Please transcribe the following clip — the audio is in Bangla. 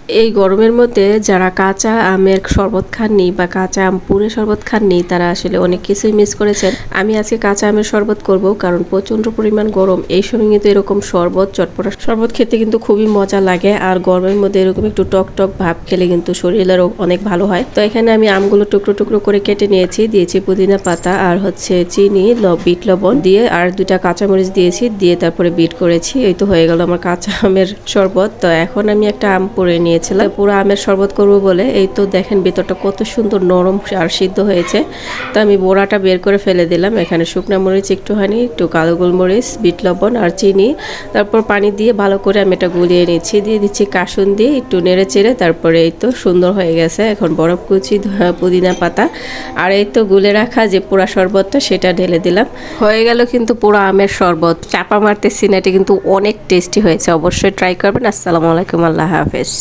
এই গরমের মধ্যে যারা কাঁচা আমের শরবত খাননি বা কাঁচা আম পুরে শরবত খাননি তারা আসলে অনেক কিছুই মিস করেছেন। আমি আজকে কাঁচা আমের শরবত করব, কারণ প্রচন্ড পরিমাণ গরম। এই সময় কিন্তু এরকম শরবত, চটপটা শরবত খেতে কিন্তু খুবই মজা লাগে। আর গরমের মধ্যে এরকম একটু টক টক ভাব খেলে কিন্তু শরীরেরও অনেক ভালো হয়। তো এখানে আমি আমগুলো টুকরো টুকরো করে কেটে নিয়েছি, দিয়েছি পুদিনা পাতা আর হচ্ছে চিনি, বিট লবণ দিয়ে আর 2টা কাঁচামরিচ দিয়েছি, দিয়ে তারপরে বিট করেছি। এই তো হয়ে গেল আমার কাঁচা আমের শরবত। তো এখন আমি একটা আম পুরে নিয়েছিলাম পুরো আমের শরবত করব বলে। এই তো দেখেন ভেতরটা কত সুন্দর নরম আর সিদ্ধ হয়েছে। তো আমি বোড়াটা বের করে ফেলে দিলাম। এখানে শুকনা মরিচ একটুখানি, একটু কালো গোলমরিচ, বিট লবণ আর চিনি, তারপর পানি দিয়ে ভালো করে আমি এটা গুলিয়ে নিচ্ছি। দিয়ে দিচ্ছি কাসুন দিয়ে একটু নেড়ে চেড়ে, তারপরে এই তো সুন্দর হয়ে গেছে। এখন বরফ কুচি, পুদিনা পাতা আর এই তো গুলে রাখা যে পুরা শরবতটা সেটা ঢেলে দিলাম। হয়ে গেল কিন্তু পুরো আমের শরবত। চাপা মারতেছি না, এটা কিন্তু অনেক টেস্টি হয়েছে। অবশ্যই ট্রাই করবেন। আসসালামু আলাইকুম, আল্লাহ হাফেজ।